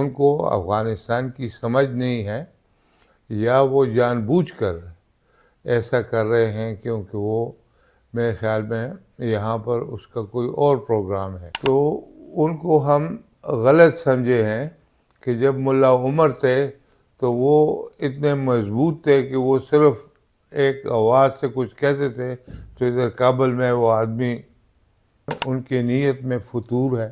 ان کو افغانستان کی سمجھ نہیں ہے یا وہ جان بوجھ کر ایسا کر رہے ہیں کیونکہ وہ میرے خیال میں یہاں پر اس کا کوئی اور پروگرام ہے. تو ان کو ہم غلط سمجھے ہیں کہ جب ملا عمر تھے تو وہ اتنے مضبوط تھے کہ وہ صرف ایک آواز سے کچھ کہتے تھے تو ادھر کابل میں وہ آدمی ان کی نیت میں فتور ہے،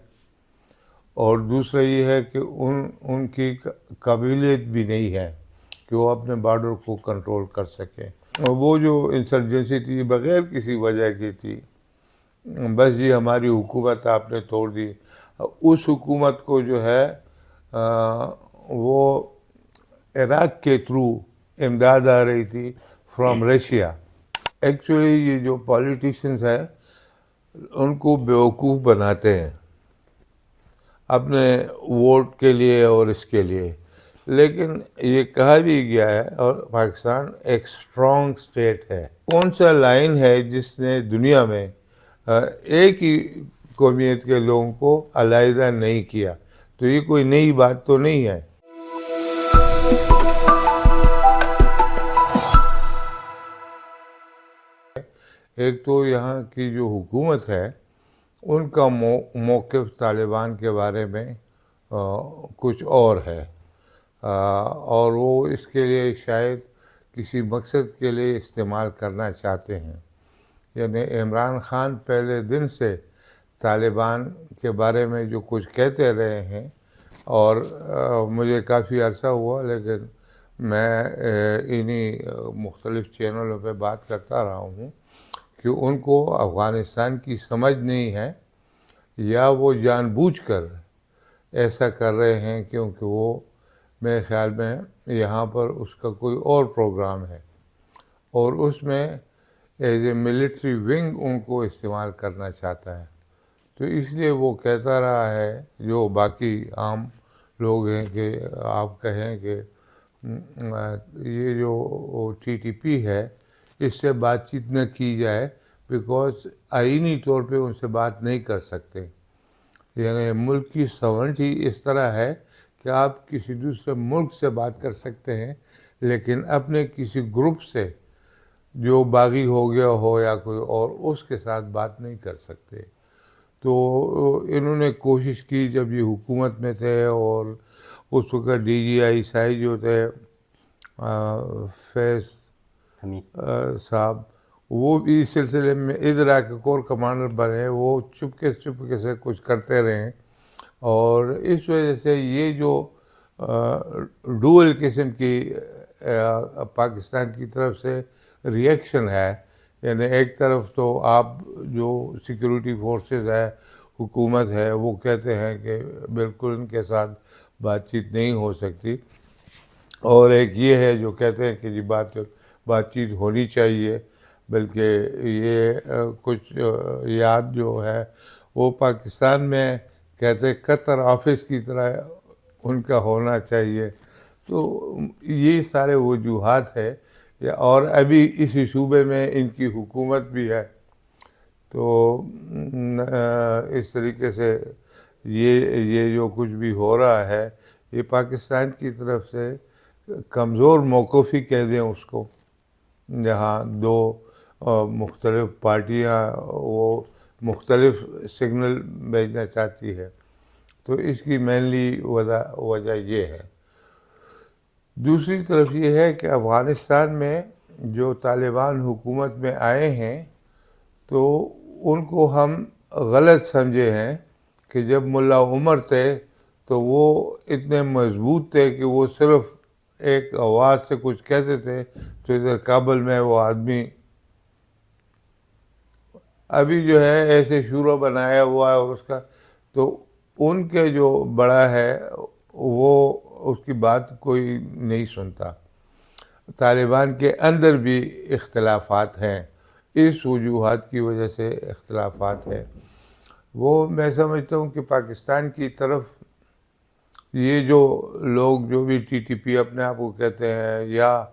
اور دوسرا یہ ہے کہ ان کی قابلیت بھی نہیں ہے کہ وہ اپنے بارڈر کو کنٹرول کر سکیں. وہ جو انسرجنسی تھی بغیر کسی وجہ کی تھی، بس یہ ہماری حکومت آپ نے توڑ دی. اس حکومت کو جو ہے وہ عراق کے تھرو امداد آ رہی تھی فرام رشیا. ایکچولی یہ جو پالیٹیشینز ہیں ان کو بیوقوف بناتے ہیں اپنے ووٹ کے لیے اور اس کے لیے، لیکن یہ کہا بھی گیا ہے اور پاکستان ایک اسٹرانگ اسٹیٹ ہے. کون سا لائن ہے جس نے دنیا میں ایک ہی قومیت کے لوگوں کو علیحدہ نہیں کیا؟ تو یہ کوئی نئی بات تو نہیں ہے. ایک تو یہاں کی جو حکومت ہے ان کا موقف طالبان کے بارے میں کچھ اور ہے، اور وہ اس کے لیے شاید کسی مقصد کے لیے استعمال کرنا چاہتے ہیں. یعنی عمران خان پہلے دن سے طالبان کے بارے میں جو کچھ کہتے رہے ہیں، اور مجھے کافی عرصہ ہوا لیکن میں انہی مختلف چینلوں پہ بات کرتا رہا ہوں کہ ان کو افغانستان کی سمجھ نہیں ہے یا وہ جان بوجھ کر ایسا کر رہے ہیں کیونکہ وہ میرے خیال میں یہاں پر اس کا کوئی اور پروگرام ہے، اور اس میں ایز اے ملٹری ونگ ان کو استعمال کرنا چاہتا ہے. تو اس لیے وہ کہتا رہا ہے جو باقی عام لوگ ہیں کہ آپ کہیں کہ یہ جو ٹی ٹی پی ہے اس سے بات چیت نہ کی جائے بیکاز آئینی طور پہ ان سے بات نہیں کر سکتے. یعنی ملک کی ساورنٹی اس طرح ہے کہ آپ کسی دوسرے ملک سے بات کر سکتے ہیں لیکن اپنے کسی گروپ سے جو باغی ہو گیا ہو یا کوئی اور اس کے ساتھ بات نہیں کر سکتے. تو انہوں نے کوشش کی جب یہ حکومت میں تھے، اور اس وقت ڈی جی آئی سائی جو تھے فیض صاحب، وہ بھی اس سلسلے میں ادھر آ کے کور کمانڈر بنے، وہ چپکے سے کچھ کرتے رہے، اور اس وجہ سے یہ جو ڈوئل قسم کی پاکستان کی طرف سے ریئیکشن ہے، یعنی ایک طرف تو آپ جو سیکیورٹی فورسز ہے، حکومت ہے، وہ کہتے ہیں کہ بالکل ان کے ساتھ بات چیت نہیں ہو سکتی، اور ایک یہ ہے جو کہتے ہیں کہ جی بات چیت ہونی چاہیے، بلکہ یہ کچھ یاد جو ہے وہ پاکستان میں کہتے قطر آفس کی طرح ان کا ہونا چاہیے. تو یہ سارے وجوہات ہے، اور ابھی اسی صوبے میں ان کی حکومت بھی ہے. تو اس طریقے سے یہ جو کچھ بھی ہو رہا ہے یہ پاکستان کی طرف سے کمزور موقف ہی کہہ دیں اس کو، جہاں دو مختلف پارٹیاں وہ مختلف سگنل بھیجنا چاہتی ہے. تو اس کی مینلی وجہ یہ ہے. دوسری طرف یہ ہے کہ افغانستان میں جو طالبان حکومت میں آئے ہیں تو ان کو ہم غلط سمجھے ہیں کہ جب ملا عمر تھے تو وہ اتنے مضبوط تھے کہ وہ صرف ایک آواز سے کچھ کہتے تھے تو ادھر کابل میں وہ آدمی ابھی جو ہے ایسے شورا بنایا ہوا ہے اس کا، تو ان کے جو بڑا ہے وہ اس کی بات کوئی نہیں سنتا. طالبان کے اندر بھی اختلافات ہیں، اس وجوہات کی وجہ سے اختلافات ہیں. وہ میں سمجھتا ہوں کہ پاکستان کی طرف یہ جو لوگ جو بھی ٹی ٹی پی اپنے آپ کو کہتے ہیں یا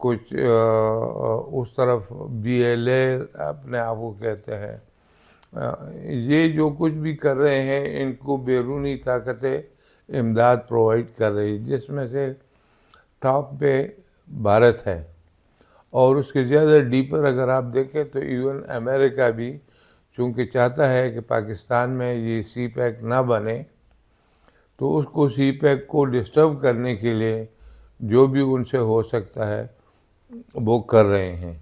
کچھ اس طرف بی ایل اے اپنے آپ کو کہتے ہیں، یہ جو کچھ بھی کر رہے ہیں ان کو بیرونی طاقتیں امداد پرووائڈ کر رہی، جس میں سے ٹاپ پہ بھارت ہے، اور اس کے زیادہ ڈیپر اگر آپ دیکھیں تو ایون امریکہ بھی چونکہ چاہتا ہے کہ پاکستان میں یہ سی پیک نہ بنے، تو اس کو سی پیک کو ڈسٹرب کرنے کے لیے جو بھی ان سے ہو سکتا ہے وہ کر رہے ہیں،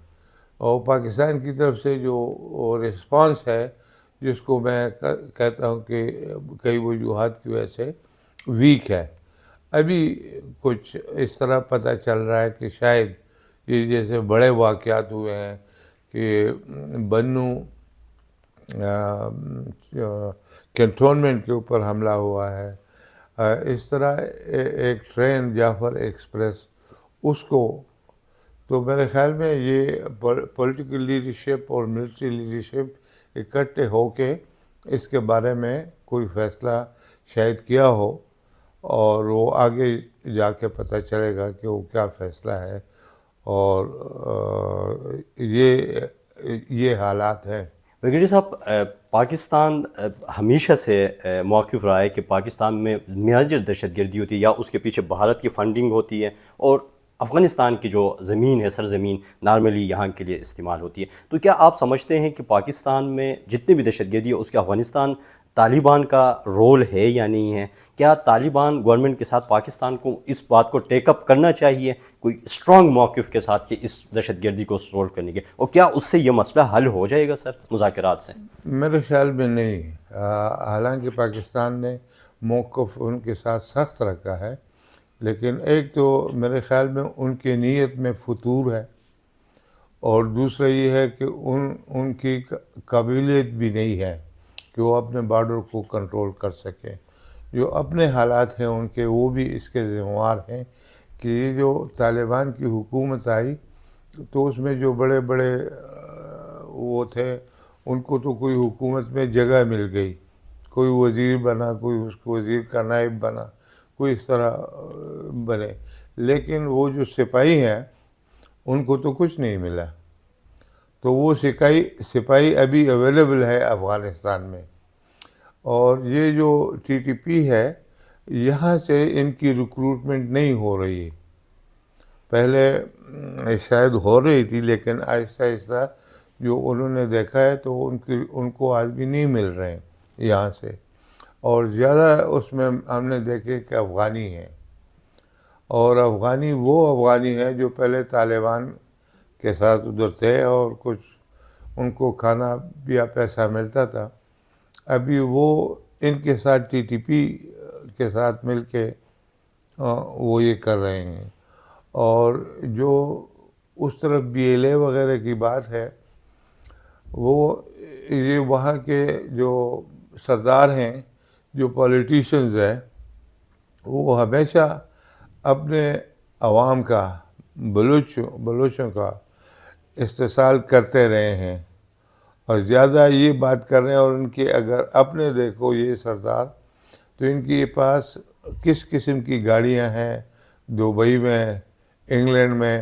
اور پاکستان کی طرف سے جو رسپانس ہے، جس کو میں کہتا ہوں کہ کئی وجوہات کی وجہ سے ویک ہے۔ ابھی کچھ اس طرح پتہ چل رہا ہے کہ شاید یہ جیسے بڑے واقعات ہوئے ہیں کہ بنو کینٹونمنٹ کے اوپر حملہ ہوا ہے، اس طرح ایک ٹرین جعفر ایکسپریس، اس کو، تو میرے خیال میں یہ پولیٹیکل لیڈرشپ اور ملٹری لیڈرشپ اکٹھے ہو کے اس کے بارے میں کوئی فیصلہ شاید کیا ہو، اور وہ آگے جا کے پتہ چلے گا کہ وہ کیا فیصلہ ہے، اور یہ حالات ہیں۔ وکیل صاحب، پاکستان ہمیشہ سے موقف رہا ہے کہ پاکستان میں میجر دہشت گردی ہوتی ہے یا اس کے پیچھے بھارت کی فنڈنگ ہوتی ہے، اور افغانستان کی جو زمین ہے، سرزمین، نارملی یہاں کے لیے استعمال ہوتی ہے۔ تو کیا آپ سمجھتے ہیں کہ پاکستان میں جتنی بھی دہشت گردی ہے اس کے افغانستان طالبان کا رول ہے یا نہیں ہے؟ کیا طالبان گورنمنٹ کے ساتھ پاکستان کو اس بات کو ٹیک اپ کرنا چاہیے کوئی اسٹرانگ موقف کے ساتھ کہ اس دہشت گردی کو سولو کرنے کے، اور کیا اس سے یہ مسئلہ حل ہو جائے گا سر مذاکرات سے؟ میرے خیال میں نہیں، حالانکہ پاکستان نے موقف ان کے ساتھ سخت رکھا ہے، لیکن ایک تو میرے خیال میں ان کی نیت میں فتور ہے، اور دوسرا یہ ہے کہ ان کی قابلیت بھی نہیں ہے کہ وہ اپنے بارڈر کو کنٹرول کر سکیں۔ جو اپنے حالات ہیں ان کے، وہ بھی اس کے ذمہ وار ہیں کہ یہ جو طالبان کی حکومت آئی تو اس میں جو بڑے بڑے وہ تھے، ان کو تو کوئی حکومت میں جگہ مل گئی، کوئی وزیر بنا، کوئی اس کو وزیر کا نائب بنا، کوئی اس طرح بنے، لیکن وہ جو سپاہی ہیں ان کو تو کچھ نہیں ملا۔ تو وہ سپاہی ابھی اویلیبل ہے افغانستان میں، اور یہ جو ٹی ٹی پی ہے، یہاں سے ان کی ریکروٹمنٹ نہیں ہو رہی ہے۔ پہلے شاید ہو رہی تھی، لیکن آہستہ آہستہ جو انہوں نے دیکھا ہے تو ان کو آدمی نہیں مل رہے ہیں یہاں سے، اور زیادہ اس میں ہم نے دیکھے کہ افغانی ہیں، اور افغانی وہ افغانی ہیں جو پہلے طالبان کے ساتھ ادھر تھے اور کچھ ان کو کھانا یا پیسہ ملتا تھا، ابھی وہ ان کے ساتھ ٹی ٹی پی کے ساتھ مل کے وہ یہ کر رہے ہیں۔ اور جو اس طرف بی ایل اے وغیرہ کی بات ہے، وہ یہ وہاں کے جو سردار ہیں، جو پولیٹیشنز ہیں، وہ ہمیشہ اپنے عوام کا، بلوچوں کا استحصال کرتے رہے ہیں، اور زیادہ یہ بات کر رہے ہیں، اور ان کے اگر اپنے دیکھو یہ سردار، تو ان کے پاس کس قسم کی گاڑیاں ہیں دبئی میں، انگلینڈ میں،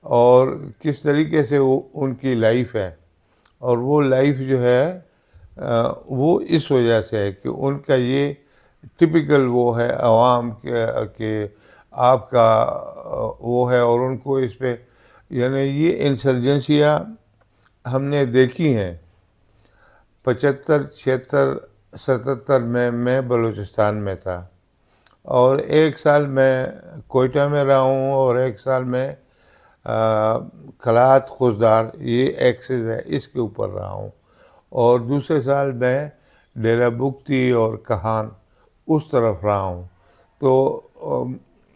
اور کس طریقے سے وہ ان کی لائف ہے، اور وہ لائف جو ہے وہ اس وجہ سے ہے کہ ان کا یہ ٹپیکل وہ ہے عوام کے آپ کا وہ ہے، اور ان کو اس پہ یعنی یہ انسرجنسیاں ہم نے دیکھی ہیں۔ 75، 76، 77 میں بلوچستان میں تھا، اور ایک سال میں کوئٹہ میں رہا ہوں، اور ایک سال میں کھلات خوزدار، یہ ایکسس ہے، اس کے اوپر رہا ہوں، اور دوسرے سال میں ڈیرہ بگٹی اور کہان اس طرف رہا ہوں۔ تو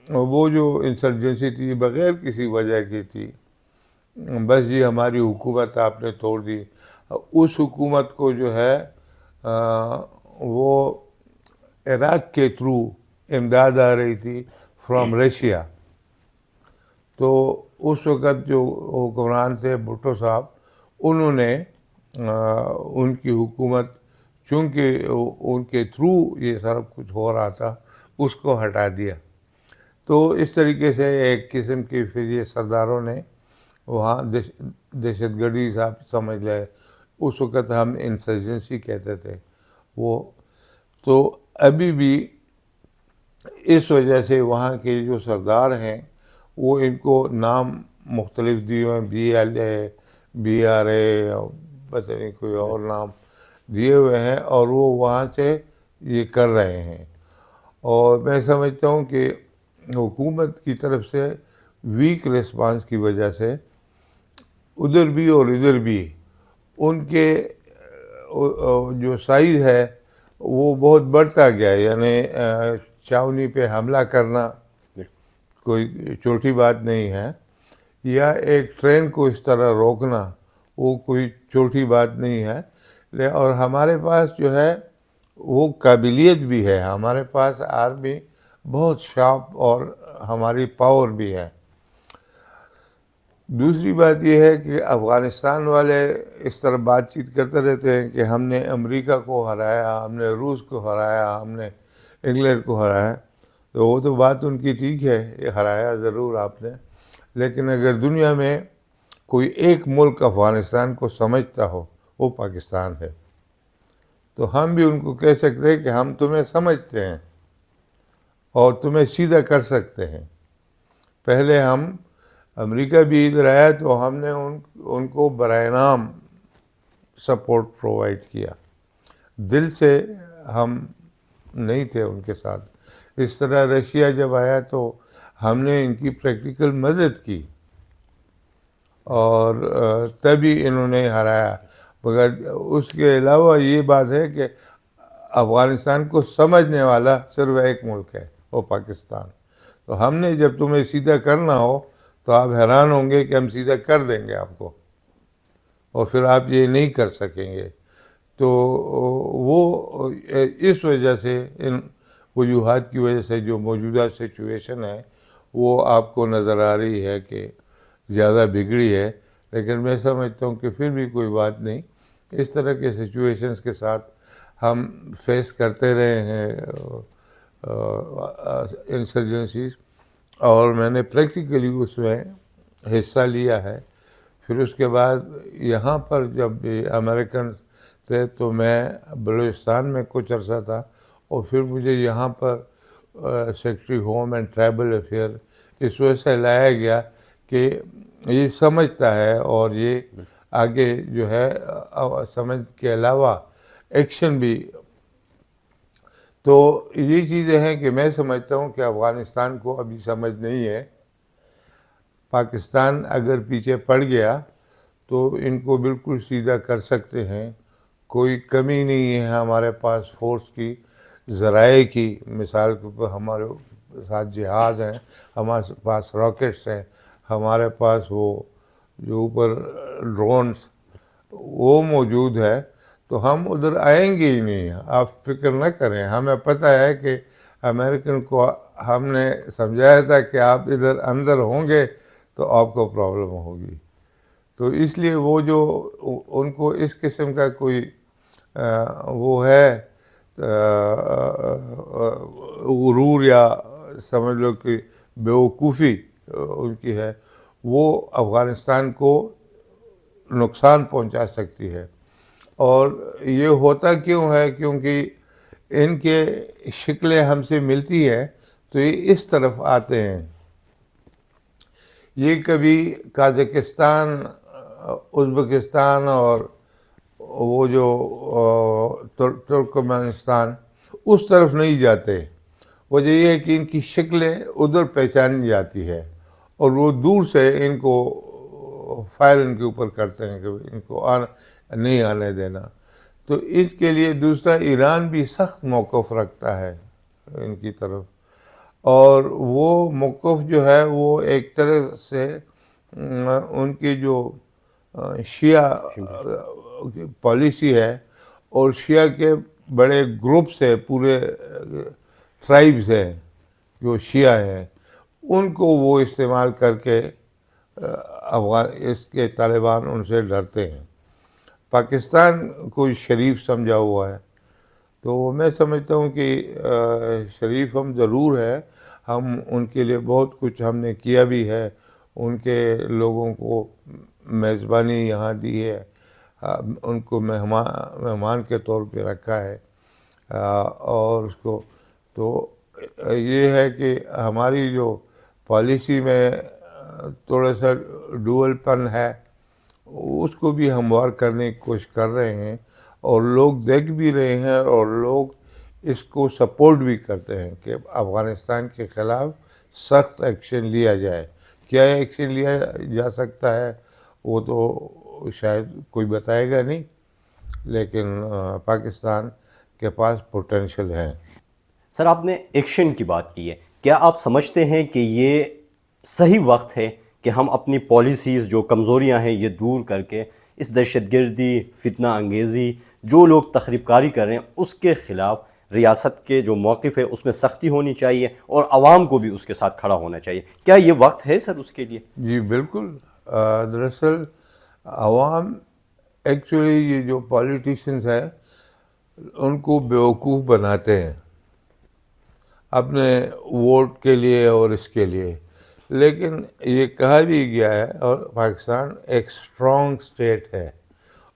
وہ جو انسرجنسی تھی بغیر کسی وجہ کی تھی، بس یہ ہماری حکومت آپ نے توڑ دی۔ اس حکومت کو جو ہے وہ عراق کے تھرو امداد آ رہی تھی فرام رشیا، تو اس وقت جو حکمران تھے بھٹو صاحب، انہوں نے ان کی حکومت، چونکہ ان کے تھرو یہ سارا کچھ ہو رہا تھا، اس کو ہٹا دیا۔ تو اس طریقے سے ایک قسم کی پھر یہ سرداروں نے وہاں دہشت گردی صاحب سمجھ لے، اس وقت ہم انسرجنسی کہتے تھے وہ۔ تو ابھی بھی اس وجہ سے وہاں کے جو سردار ہیں وہ ان کو نام مختلف دیے ہوئے ہیں، BLA BRA اور پتہ نہیں کوئی اور نام دیے ہوئے ہیں، اور وہ وہاں سے یہ کر رہے ہیں. اور میں سمجھتا ہوں کہ حکومت کی طرف سے ویک ریسپانس کی وجہ سے ادھر بھی اور ادھر بھی ان کے جو سائز ہے وہ بہت بڑھتا گیا. یعنی چھاونی پہ حملہ کرنا کوئی چھوٹی بات نہیں ہے، یا ایک ٹرین کو اس طرح روکنا وہ کوئی چھوٹی بات نہیں ہے. اور ہمارے پاس جو ہے وہ قابلیت بھی ہے، ہمارے پاس آرمی بہت شارپ اور ہماری پاور بھی ہے. دوسری بات یہ ہے کہ افغانستان والے اس طرح بات چیت کرتے رہتے ہیں کہ ہم نے امریکہ کو ہرایا، ہم نے روس کو ہرایا، ہم نے انگلینڈ کو ہرایا. تو وہ تو بات ان کی ٹھیک ہے، یہ ہرایا ضرور آپ نے، لیکن اگر دنیا میں کوئی ایک ملک افغانستان کو سمجھتا ہو وہ پاکستان ہے. تو ہم بھی ان کو کہہ سکتے ہیں کہ ہم تمہیں سمجھتے ہیں اور تمہیں سیدھا کر سکتے ہیں. پہلے ہم امریکہ بھی ادھر آیا تو ہم نے ان کو برائے نام سپورٹ پرووائڈ کیا، دل سے ہم نہیں تھے ان کے ساتھ. اس طرح رشیا جب آیا تو ہم نے ان کی پریکٹیکل مدد کی اور تبھی انہوں نے ہرایا. مگر اس کے علاوہ یہ بات ہے کہ افغانستان کو سمجھنے والا صرف ایک ملک ہے، وہ پاکستان. تو ہم نے جب تمہیں سیدھا کرنا ہو تو آپ حیران ہوں گے کہ ہم سیدھا کر دیں گے آپ کو، اور پھر آپ یہ نہیں کر سکیں گے. تو وہ اس وجہ سے، ان وجوہات کی وجہ سے جو موجودہ سچویشن ہے وہ آپ کو نظر آ رہی ہے کہ زیادہ بگڑی ہے. لیکن میں سمجھتا ہوں کہ پھر بھی کوئی بات نہیں، اس طرح کے سچویشنز کے ساتھ ہم فیس کرتے رہے ہیں انسرجنسیز، اور میں نے پریکٹیکلی اس میں حصہ لیا ہے. پھر اس کے بعد یہاں پر جب امریکن تھے تو میں بلوچستان میں کچھ عرصہ تھا، اور پھر مجھے یہاں پر secretary home and tribal affair اس وجہ سے لایا گیا کہ یہ سمجھتا ہے، اور یہ آگے جو ہے سمجھ کے علاوہ ایکشن بھی. تو یہ چیزیں ہیں کہ میں سمجھتا ہوں کہ افغانستان کو ابھی سمجھ نہیں ہے. پاکستان اگر پیچھے پڑ گیا تو ان کو بالکل سیدھا کر سکتے ہیں، کوئی کمی نہیں ہے ہمارے پاس فورس کی، ذرائع کی. مثال کے اوپر ہمارے ساتھ جہاز ہیں، ہمارے پاس راکٹس ہیں، ہمارے پاس وہ جو اوپر ڈرونس وہ موجود ہے. تو ہم ادھر آئیں گے ہی نہیں، آپ فکر نہ کریں. ہمیں پتہ ہے کہ امریکن کو ہم نے سمجھایا تھا کہ آپ ادھر اندر ہوں گے تو آپ کو پرابلم ہوگی. تو اس لیے وہ جو ان کو اس قسم کا کوئی وہ ہے غرور یا سمجھ لو کہ بیوقوفی ان کی ہے، وہ افغانستان کو نقصان پہنچا سکتی ہے. اور یہ ہوتا کیوں ہے؟ کیونکہ ان کے شکلیں ہم سے ملتی ہے تو یہ اس طرف آتے ہیں. یہ کبھی قازقستان، ازبکستان اور وہ جو ترکمانستان اس طرف نہیں جاتے. وجہ یہ ہے کہ ان کی شکلیں ادھر پہچانی جاتی ہے، اور وہ دور سے ان کو فائر ان کے اوپر کرتے ہیں کہ ان کو نہیں آنے دینا. تو اس کے لیے دوسرا ایران بھی سخت موقف رکھتا ہے ان کی طرف، اور وہ موقف جو ہے وہ ایک طرح سے ان کی جو شیعہ پالیسی ہے، اور شیعہ کے بڑے گروپس ہیں، پورے ٹرائبز ہیں جو شیعہ ہیں، ان کو وہ استعمال کر کے اس کے طالبان ان سے ڈرتے ہیں. پاکستان کوئی شریف سمجھا ہوا ہے، تو میں سمجھتا ہوں کہ شریف ہم ضرور ہیں. ہم ان کے لیے بہت کچھ ہم نے کیا بھی ہے، ان کے لوگوں کو میزبانی یہاں دی ہے، ان کو مہمان کے طور پہ رکھا ہے، اور اس کو تو یہ ہے کہ ہماری جو پالیسی میں تھوڑا سا ڈوئل پن ہے، اس کو بھی ہموار کرنے کی کوشش کر رہے ہیں، اور لوگ دیکھ بھی رہے ہیں، اور لوگ اس کو سپورٹ بھی کرتے ہیں کہ افغانستان کے خلاف سخت ایکشن لیا جائے۔ کیا ایکشن لیا جا سکتا ہے وہ تو شاید کوئی بتائے گا نہیں، لیکن پاکستان کے پاس پوٹینشیل ہے۔ سر آپ نے ایکشن کی بات کی ہے، کیا آپ سمجھتے ہیں کہ یہ صحیح وقت ہے کہ ہم اپنی پالیسیز جو کمزوریاں ہیں یہ دور کر کے اس دہشت گردی، فتنہ انگیزی، جو لوگ تخریب کاری کر رہے ہیں اس کے خلاف ریاست کے جو موقف ہے اس میں سختی ہونی چاہیے اور عوام کو بھی اس کے ساتھ کھڑا ہونا چاہیے؟ کیا یہ وقت ہے سر اس کے لیے؟ جی بالکل۔ دراصل عوام ایکچولی یہ جو پالیٹیشنز ہیں ان کو بیوقوف بناتے ہیں اپنے ووٹ کے لیے اور اس کے لیے، لیکن یہ کہا بھی گیا ہے، اور پاکستان ایک اسٹرانگ اسٹیٹ ہے،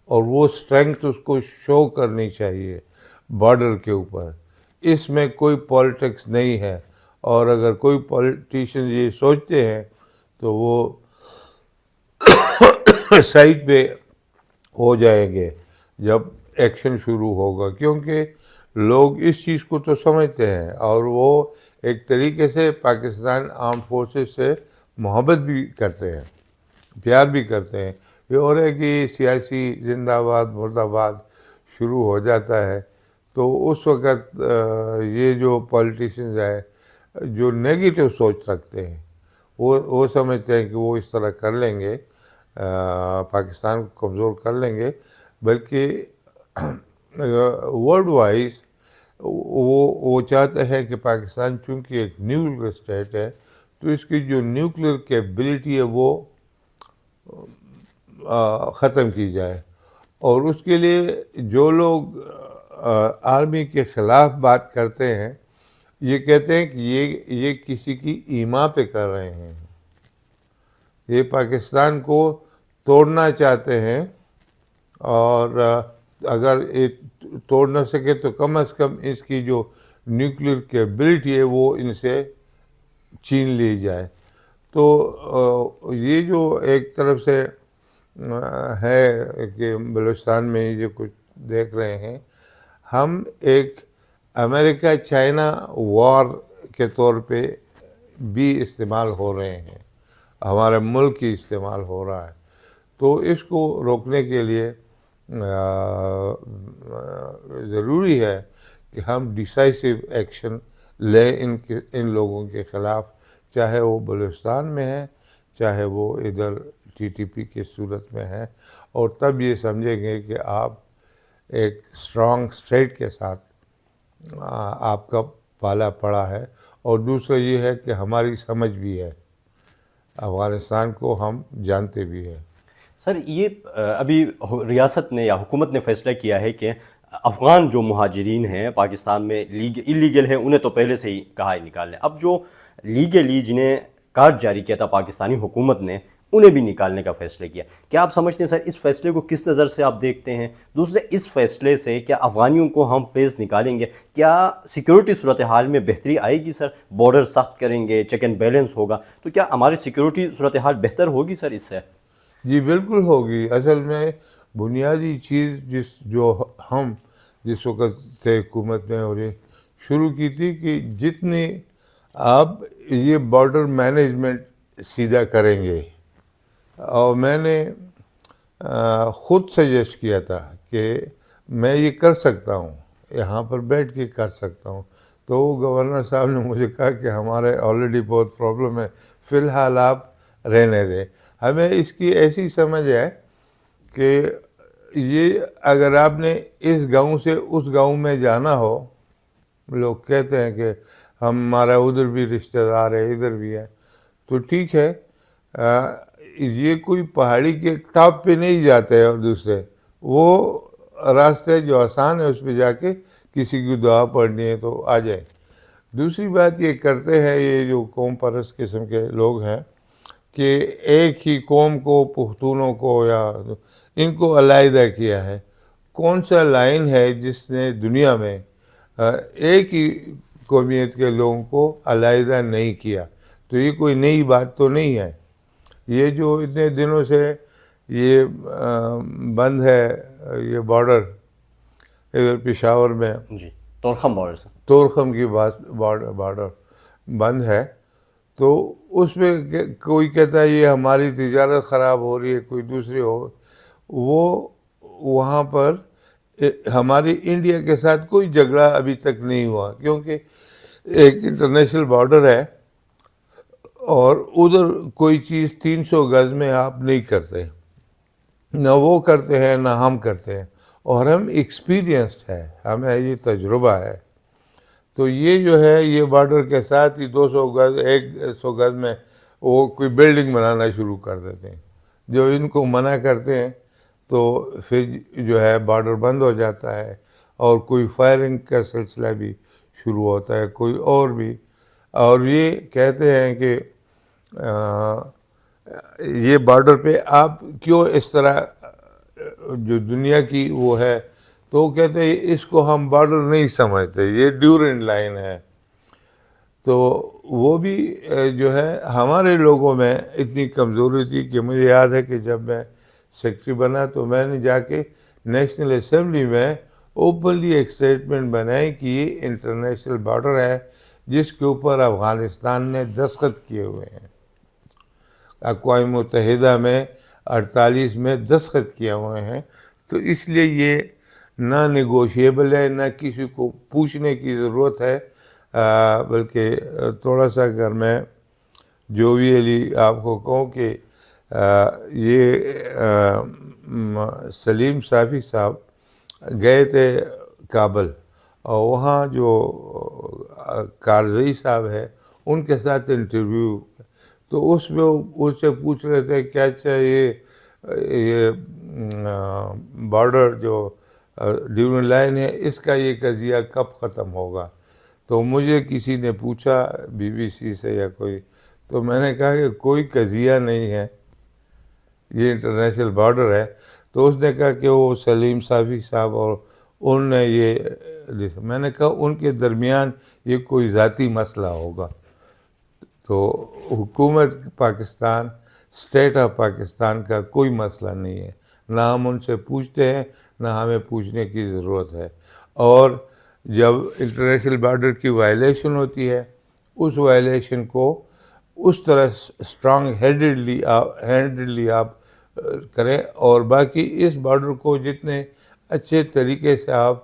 اور وہ اسٹرینگتھ اس کو شو کرنی چاہیے بارڈر کے اوپر۔ اس میں کوئی پالیٹکس نہیں ہے، اور اگر کوئی پولیٹیشین یہ سوچتے ہیں تو وہ سائٹ پہ ہو جائیں گے جب ایکشن شروع ہوگا، کیونکہ لوگ اس چیز کو تو سمجھتے ہیں، اور وہ ایک طریقے سے پاکستان آرم فورسز سے محبت بھی کرتے ہیں، پیار بھی کرتے ہیں۔ یہ اور ہے کہ سیاسی زندہ آباد مرد آباد شروع ہو جاتا ہے تو اس وقت یہ جو پولیٹیشنز ہیں جو نیگیٹو سوچ رکھتے ہیں وہ سمجھتے ہیں کہ وہ اس طرح کر لیں گے، پاکستان کو کمزور کر لیں گے، بلکہ ورلڈ وائز وہ چاہتے ہیں کہ پاکستان چونکہ ایک نیوکلیر اسٹیٹ ہے تو اس کی جو نیوکلیر کیپبلٹی ہے وہ ختم کی جائے، اور اس کے لیے جو لوگ آرمی کے خلاف بات کرتے ہیں یہ کہتے ہیں کہ یہ کسی کی ایما پہ کر رہے ہیں، یہ پاکستان کو توڑنا چاہتے ہیں، اور اگر یہ توڑ نہ سکے تو کم از کم اس کی جو نیوکلیر کیپبلٹی ہے وہ ان سے چھین لی جائے۔ تو یہ جو ایک طرف سے ہے کہ بلوچستان میں یہ کچھ دیکھ رہے ہیں، ہم ایک امریکہ چائنا وار کے طور پہ بھی استعمال ہو رہے ہیں، ہمارے ملک کی استعمال ہو رہا ہے، تو اس کو روکنے کے لیے ضروری ہے کہ ہم ڈیسائسو ایکشن لیں ان لوگوں کے خلاف، چاہے وہ بلوچستان میں ہے چاہے وہ ادھر ٹی ٹی پی کی صورت میں ہے، اور تب یہ سمجھیں گے کہ آپ ایک اسٹرانگ اسٹیٹ کے ساتھ آپ کا پالا پڑا ہے، اور دوسرا یہ ہے کہ ہماری سمجھ بھی ہے، افغانستان کو ہم جانتے بھی ہیں۔ سر یہ ابھی ریاست نے یا حکومت نے فیصلہ کیا ہے کہ افغان جو مہاجرین ہیں پاکستان میں اللیگل ہیں انہیں تو پہلے سے ہی کہا ہے نکال لیں، اب جو لیگلی جنہیں کارڈ جاری کیا تھا پاکستانی حکومت نے انہیں بھی نکالنے کا فیصلہ کیا۔ کیا آپ سمجھتے ہیں سر اس فیصلے کو کس نظر سے آپ دیکھتے ہیں؟ دوسرے اس فیصلے سے کیا افغانیوں کو ہم فیس نکالیں گے؟ کیا سیکیورٹی صورتحال میں بہتری آئے گی سر؟ بارڈر سخت کریں گے، چیک اینڈ بیلنس ہوگا تو کیا ہماری سیکیورٹی صورتحال بہتر ہوگی سر اس سے؟ جی بالکل ہوگی۔ اصل میں بنیادی چیز ہم جس وقت سے حکومت میں اور یہ شروع کی تھی کہ جتنی آپ یہ بارڈر مینجمنٹ سیدھا کریں گے، اور میں نے خود سجیسٹ کیا تھا کہ میں یہ کر سکتا ہوں، یہاں پر بیٹھ کے کر سکتا ہوں، تو گورنر صاحب نے مجھے کہا کہ ہمارے آلریڈی بہت پرابلم ہے، فی الحال آپ رہنے دیں۔ ہمیں اس کی ایسی سمجھ ہے کہ یہ اگر آپ نے اس گاؤں سے اس گاؤں میں جانا ہو، لوگ کہتے ہیں کہ ہمارا ادھر بھی رشتہ دار ہے ادھر بھی ہے، تو ٹھیک ہے، یہ کوئی پہاڑی کے ٹاپ پہ نہیں جاتے اور دوسرے وہ راستے جو آسان ہے اس پہ جا کے کسی کی دعا پڑھنی ہے تو آ جائیں۔ دوسری بات یہ کرتے ہیں یہ جو قوم پرست قسم کے لوگ ہیں کہ ایک ہی قوم کو، پختونوں کو یا ان کو علیحدہ کیا ہے۔ کون سا لائن ہے جس نے دنیا میں ایک ہی قومیت کے لوگوں کو علیحدہ نہیں کیا. تو یہ کوئی نئی بات تو نہیں ہے. یہ جو اتنے دنوں سے یہ بند ہے یہ بارڈر ادھر پشاور میں جی تورخم بارڈر سے تورخم کی بارڈر بند ہے، تو اس میں کوئی کہتا ہے یہ ہماری تجارت خراب ہو رہی ہے، کوئی دوسری ہو. وہ وہاں پر ہماری انڈیا کے ساتھ کوئی جھگڑا ابھی تک نہیں ہوا، کیونکہ ایک انٹرنیشنل بارڈر ہے اور ادھر کوئی چیز 300 گز میں آپ نہیں کرتے، نہ وہ کرتے ہیں نہ ہم کرتے ہیں، اور ہم ایکسپیرینسڈ ہے، ہمیں یہ تجربہ ہے. تو یہ جو ہے یہ بارڈر کے ساتھ ہی 200 گز 100 گز میں وہ کوئی بلڈنگ بنانا شروع کر دیتے ہیں. جو ان کو منع کرتے ہیں تو پھر جو ہے بارڈر بند ہو جاتا ہے، اور کوئی فائرنگ کا سلسلہ بھی شروع ہوتا ہے، کوئی اور بھی. اور یہ کہتے ہیں کہ یہ بارڈر پہ آپ کیوں اس طرح جو دنیا کی وہ ہے، تو وہ کہتے ہیں اس کو ہم بارڈر نہیں سمجھتے، یہ ڈیورنٹ لائن ہے. تو وہ بھی جو ہے ہمارے لوگوں میں اتنی کمزوری تھی کہ مجھے یاد ہے کہ جب میں سیکرٹری بنا تو میں نے جا کے نیشنل اسمبلی میں اوپنلی ایک اسٹیٹمنٹ بنائی کہ یہ انٹرنیشنل بارڈر ہے جس کے اوپر افغانستان نے دستخط کیے ہوئے ہیں. اقوام متحدہ میں 48 میں دستخط کیے ہوئے ہیں، تو اس لیے یہ نہ نیگوشیبل ہے، نہ کسی کو پوچھنے کی ضرورت ہے. بلکہ تھوڑا سا اگر میں جو بھی علی آپ کو کہوں کہ یہ سلیم صافی صاحب گئے تھے کابل، اور وہاں جو کارزئی صاحب ہے ان کے ساتھ انٹرویو، تو اس میں اس سے پوچھ رہے تھے کیا چاہیے یہ بارڈر جو ڈیورنٹ لائن ہے اس کا یہ قضیہ کب ختم ہوگا. تو مجھے کسی نے پوچھا BBC سے یا کوئی، تو میں نے کہا کہ کوئی قضیہ نہیں ہے، یہ انٹرنیشنل بارڈر ہے. تو اس نے کہا کہ وہ سلیم صافی صاحب اور انہوں نے یہ، میں نے کہا ان کے درمیان یہ کوئی ذاتی مسئلہ ہوگا. تو حکومت پاکستان، اسٹیٹ آف پاکستان کا کوئی مسئلہ نہیں ہے، نہ ہم ان سے پوچھتے ہیں نہ ہمیں پوچھنے کی ضرورت ہے. اور جب انٹرنیشنل بارڈر کی وائلیشن ہوتی ہے اس وائلیشن کو اس طرح اسٹرانگ ہینڈلی آپ کریں، اور باقی اس بارڈر کو جتنے اچھے طریقے سے آپ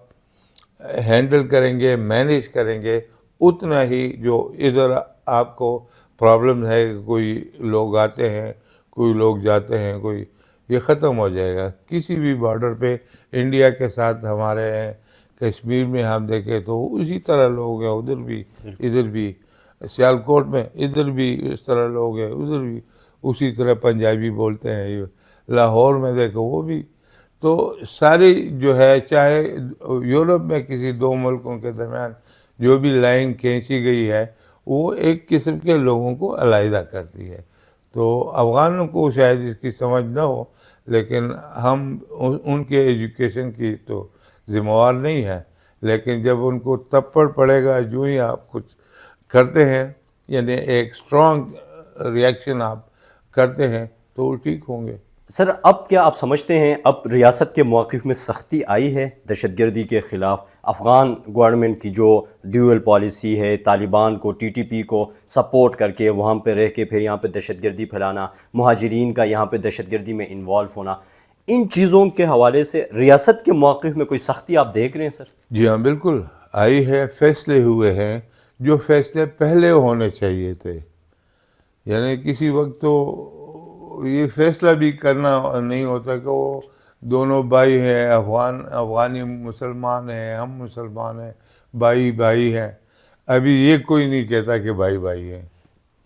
ہینڈل کریں گے، مینیج کریں گے، اتنا ہی جو ادھر آپ کو پرابلم ہے کہ کوئی لوگ آتے ہیں کوئی لوگ جاتے ہیں کوئی، یہ ختم ہو جائے گا. کسی بھی بارڈر پہ انڈیا کے ساتھ ہمارے ہیں، کشمیر میں ہم دیکھیں تو اسی طرح لوگ ہیں، ادھر بھی ادھر بھی، سیالکوٹ میں ادھر بھی اس طرح لوگ ہیں، ادھر بھی اسی طرح پنجابی بولتے ہیں، لاہور میں دیکھو وہ بھی. تو ساری جو ہے چاہے یورپ میں کسی دو ملکوں کے درمیان جو بھی لائن کھینچی گئی ہے وہ ایک قسم کے لوگوں کو علیحدہ کرتی ہے. تو افغانوں کو شاید اس کی سمجھ نہ ہو، لیکن ہم ان کے ایجوکیشن کی تو ذمہ وار نہیں ہے. لیکن جب ان کو تپڑ پڑے گا جو ہی آپ کچھ کرتے ہیں، یعنی ایک اسٹرانگ ریئیکشن آپ کرتے ہیں تو وہ ٹھیک ہوں گے. سر اب کیا آپ سمجھتے ہیں اب ریاست کے موقف میں سختی آئی ہے دہشت گردی کے خلاف؟ افغان گورنمنٹ کی جو ڈیول پالیسی ہے، طالبان کو TTP کو سپورٹ کر کے وہاں پہ رہ کے پھر یہاں پہ دہشت گردی پھیلانا، مہاجرین کا یہاں پہ دہشت گردی میں انوالو ہونا، ان چیزوں کے حوالے سے ریاست کے موقف میں کوئی سختی آپ دیکھ رہے ہیں سر؟ جی ہاں بالکل آئی ہے. فیصلے ہوئے ہیں جو فیصلے پہلے ہونے چاہیے تھے. یعنی کسی وقت تو یہ فیصلہ بھی کرنا نہیں ہوتا کہ وہ دونوں بھائی ہیں، افغانی مسلمان ہیں، ہم مسلمان ہیں، بھائی ہیں. ابھی یہ کوئی نہیں کہتا کہ بھائی ہیں،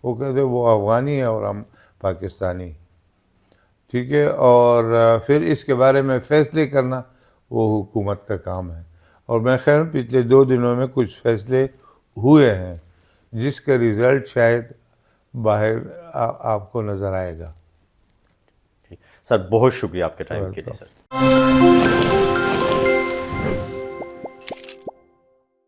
وہ کہتے وہ افغانی ہیں اور ہم پاکستانی. ٹھیک ہے، اور پھر اس کے بارے میں فیصلے کرنا وہ حکومت کا کام ہے. اور میں خیر پچھلے 2 دنوں میں کچھ فیصلے ہوئے ہیں جس کا رزلٹ شاید باہر آپ کو نظر آئے گا. سر بہت شکریہ آپ کے ٹائم کے لیے سر.